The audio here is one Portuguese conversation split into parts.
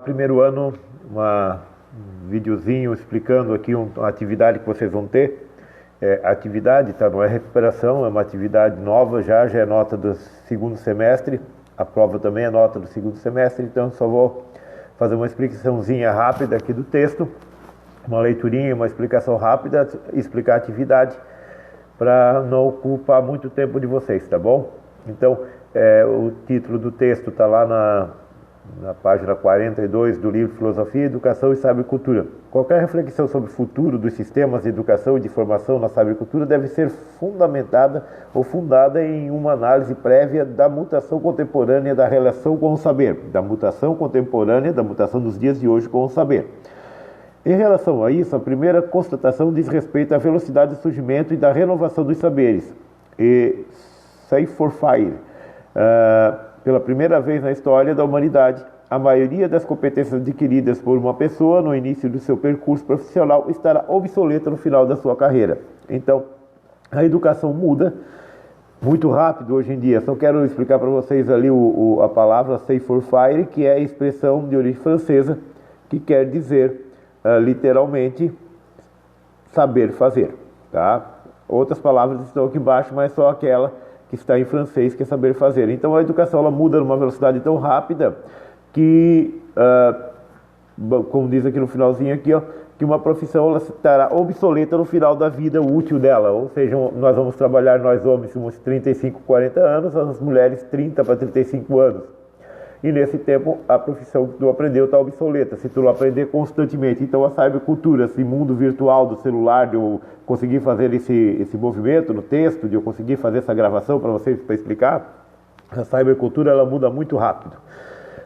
Primeiro ano, um videozinho explicando aqui uma atividade que vocês vão ter. Atividade, tá? Não é recuperação, é uma atividade nova, já é nota do segundo semestre. A prova também é nota do segundo semestre, então só vou fazer uma explicaçãozinha rápida aqui do texto, uma leiturinha, uma explicação rápida, explicar a atividade para não ocupar muito tempo de vocês, tá bom? Então, o título do texto está lá na página 42 do livro Filosofia, Educação e Sabercultura. Qualquer reflexão sobre o futuro dos sistemas de educação e de formação na sabercultura deve ser fundamentada ou fundada em uma análise prévia da mutação contemporânea da relação com o saber, da mutação contemporânea, da mutação dos dias de hoje com o saber. Em relação a isso, a primeira constatação diz respeito à velocidade do surgimento e da renovação dos saberes. E say for fire. Pela primeira vez na história da humanidade, a maioria das competências adquiridas por uma pessoa no início do seu percurso profissional estará obsoleta no final da sua carreira. Então, a educação muda muito rápido hoje em dia. Só quero explicar para vocês ali a palavra say for fire, que é a expressão de origem francesa, que quer dizer literalmente saber fazer, tá? Outras palavras estão aqui embaixo, mas só aquela que está em francês, que é saber fazer. Então a educação ela muda numa velocidade tão rápida que, como diz aqui no finalzinho aqui, ó, que uma profissão ela estará obsoleta no final da vida útil dela. Ou seja, nós vamos trabalhar, nós homens, uns 35, 40 anos, as mulheres 30 para 35 anos. E nesse tempo a profissão que tu aprendeu está obsoleta, se tu não aprender constantemente. Então a cybercultura, esse mundo virtual do celular, de eu conseguir fazer esse movimento no texto, de eu conseguir fazer essa gravação para vocês, para explicar, a cybercultura ela muda muito rápido.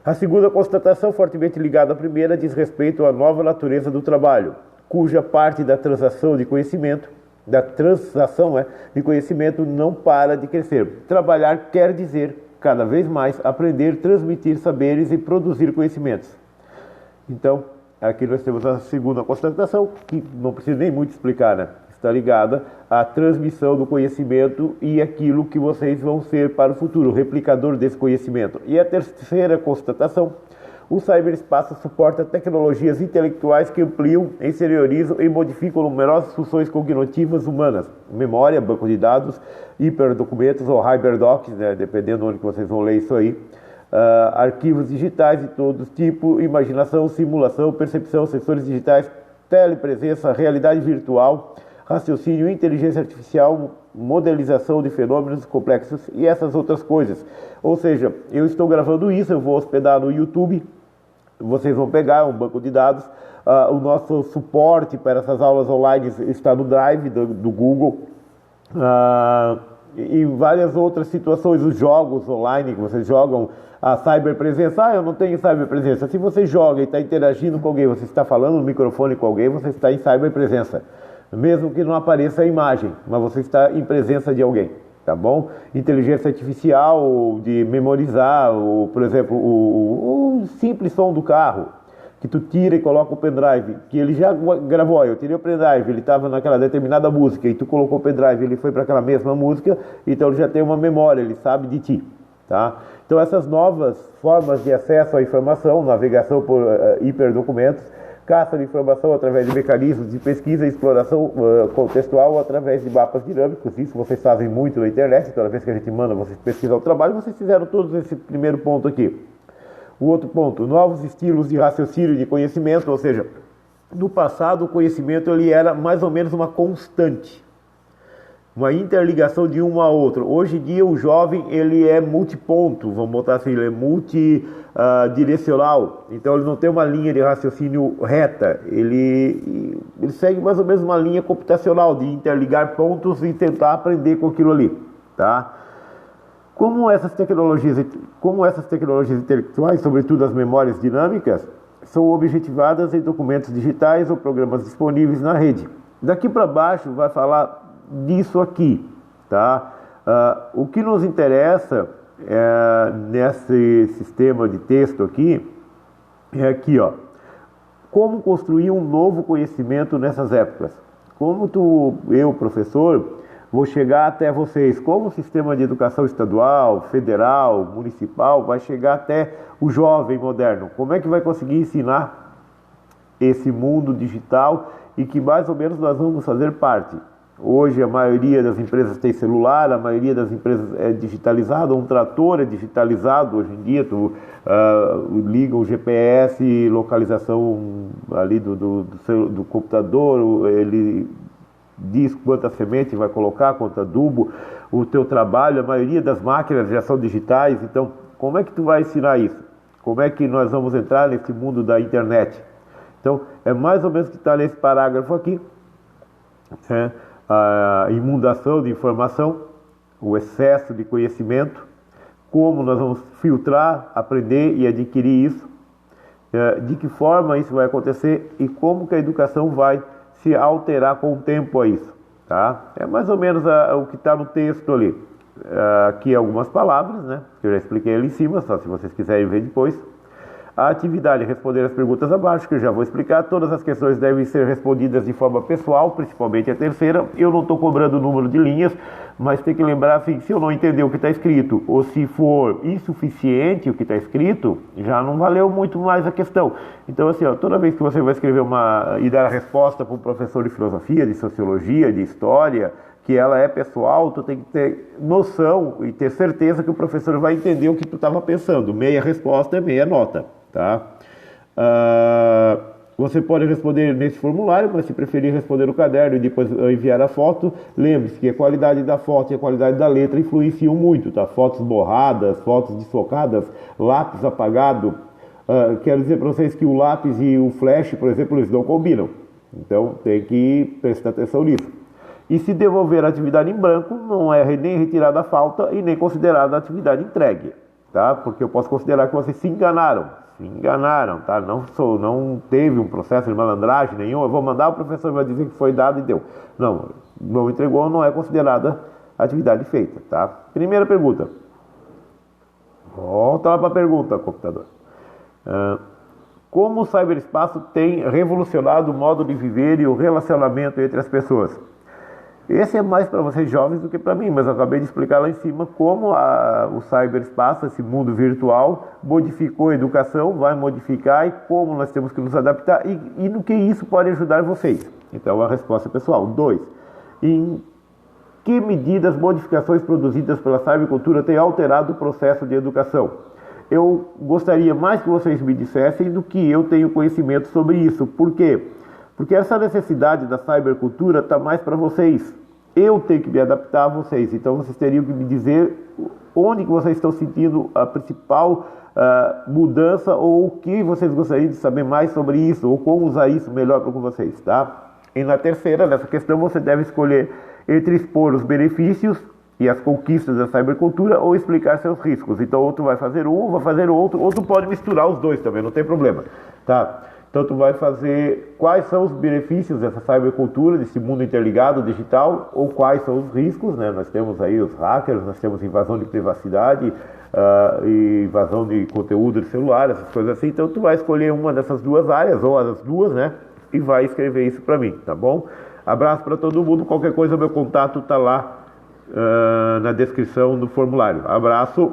A segunda constatação, fortemente ligada à primeira, diz respeito à nova natureza do trabalho, cuja parte da transação de conhecimento, não para de crescer. Trabalhar quer dizer cada vez mais aprender, transmitir saberes e produzir conhecimentos. Então, aqui nós temos a segunda constatação, que não precisa nem muito explicar, né? Está ligada à transmissão do conhecimento e aquilo que vocês vão ser para o futuro, o replicador desse conhecimento. E a terceira constatação, o cyberespaço suporta tecnologias intelectuais que ampliam, exteriorizam e modificam numerosas funções cognitivas humanas. Memória, banco de dados, hiperdocumentos ou hyperdocs, né, dependendo de onde vocês vão ler isso aí. Arquivos digitais de todo tipo, imaginação, simulação, percepção, sensores digitais, telepresença, realidade virtual, raciocínio, inteligência artificial, modelização de fenômenos complexos e essas outras coisas. Ou seja, eu estou gravando isso, eu vou hospedar no YouTube, vocês vão pegar um banco de dados, o nosso suporte para essas aulas online está no Drive do Google, e várias outras situações, os jogos online que vocês jogam, a cyberpresença, eu não tenho cyberpresença. Se você joga e está interagindo com alguém, você está falando no microfone com alguém, você está em cyberpresença. Mesmo que não apareça a imagem, mas você está em presença de alguém, tá bom? Inteligência artificial, de memorizar, por exemplo, o simples som do carro, que tu tira e coloca o pendrive, que ele já gravou, eu tirei o pendrive, ele estava naquela determinada música, e tu colocou o pendrive, ele foi para aquela mesma música, então ele já tem uma memória, ele sabe de ti, tá? Então essas novas formas de acesso à informação, navegação por hiperdocumentos, caça de informação através de mecanismos de pesquisa e exploração contextual através de mapas dinâmicos. Isso vocês fazem muito na internet, toda vez que a gente manda vocês pesquisar o trabalho, vocês fizeram todos esse primeiro ponto aqui. O outro ponto, novos estilos de raciocínio e de conhecimento, ou seja, no passado o conhecimento ele era mais ou menos uma constante, uma interligação de um a outro. Hoje em dia o jovem ele é multiponto, vamos botar assim, ele é multidirecional, então ele não tem uma linha de raciocínio reta, ele segue mais ou menos uma linha computacional de interligar pontos e tentar aprender com aquilo ali, tá? Como essas tecnologias intelectuais, sobretudo as memórias dinâmicas, são objetivadas em documentos digitais ou programas disponíveis na rede. Daqui para baixo vai falar disso aqui, tá? O que nos interessa nesse sistema de texto aqui é aqui, ó. Como construir um novo conhecimento nessas épocas? Como eu, professor, vou chegar até vocês. Como o sistema de educação estadual, federal, municipal vai chegar até o jovem moderno? Como é que vai conseguir ensinar esse mundo digital e que mais ou menos nós vamos fazer parte? Hoje a maioria das empresas tem celular, a maioria das empresas é digitalizada, um trator é digitalizado hoje em dia, liga o GPS, localização ali do computador, ele diz quanta semente vai colocar, quanto adubo, o teu trabalho, a maioria das máquinas já são digitais, então como é que tu vai ensinar isso? Como é que nós vamos entrar nesse mundo da internet? Então é mais ou menos o que está nesse parágrafo aqui, a inundação de informação, o excesso de conhecimento, como nós vamos filtrar, aprender e adquirir isso, de que forma isso vai acontecer e como que a educação vai se alterar com o tempo a isso, tá? É mais ou menos o que está no texto ali. Aqui algumas palavras, né, que eu já expliquei ali em cima, só se vocês quiserem ver depois. A atividade é responder as perguntas abaixo, que eu já vou explicar. Todas as questões devem ser respondidas de forma pessoal, principalmente a terceira. Eu não estou cobrando o número de linhas, mas tem que lembrar assim, se eu não entender o que está escrito, ou se for insuficiente o que está escrito, já não valeu muito mais a questão. Então assim, toda vez que você vai escrever e dar a resposta para um professor de filosofia, de sociologia, de história, que ela é pessoal, tu tem que ter noção e ter certeza que o professor vai entender o que tu estava pensando. Meia resposta é meia nota. Tá? Você pode responder nesse formulário, mas se preferir responder no caderno e depois enviar a foto, lembre-se que a qualidade da foto e a qualidade da letra influenciam muito, tá? Fotos borradas, fotos desfocadas, lápis apagado, quero dizer para vocês que o lápis e o flash, por exemplo, eles não combinam, então tem que prestar atenção nisso. E se devolver a atividade em branco, não é nem retirada a falta e nem considerada a atividade entregue, tá? Porque eu posso considerar que vocês se enganaram, tá? Não teve um processo de malandragem nenhum, eu vou mandar, o professor vai dizer que foi dado e deu. Não entregou, não é considerada atividade feita, tá? Primeira pergunta. Volta lá para a pergunta, computador. Como o ciberespaço tem revolucionado o modo de viver e o relacionamento entre as pessoas? Esse é mais para vocês jovens do que para mim, mas eu acabei de explicar lá em cima como o ciberespaço, esse mundo virtual, modificou a educação, vai modificar e como nós temos que nos adaptar e no que isso pode ajudar vocês. Então a resposta é pessoal. 2. Em que medida as modificações produzidas pela cybercultura têm alterado o processo de educação? Eu gostaria mais que vocês me dissessem do que eu tenho conhecimento sobre isso. Por quê? Porque essa necessidade da cybercultura está mais para vocês. Eu tenho que me adaptar a vocês. Então vocês teriam que me dizer onde que vocês estão sentindo a principal mudança ou o que vocês gostariam de saber mais sobre isso ou como usar isso melhor para vocês, tá? E na terceira, nessa questão, você deve escolher entre expor os benefícios e as conquistas da cybercultura ou explicar seus riscos. Então, ou tu vai fazer um, vai fazer o outro, ou tu pode misturar os dois também, não tem problema, tá? Então, tu vai fazer quais são os benefícios dessa cybercultura, desse mundo interligado, digital, ou quais são os riscos, né? Nós temos aí os hackers, nós temos invasão de privacidade, e invasão de conteúdo de celular, essas coisas assim. Então, tu vai escolher uma dessas duas áreas, ou as duas, né? E vai escrever isso para mim, tá bom? Abraço para todo mundo, qualquer coisa, meu contato tá lá na descrição do formulário. Abraço!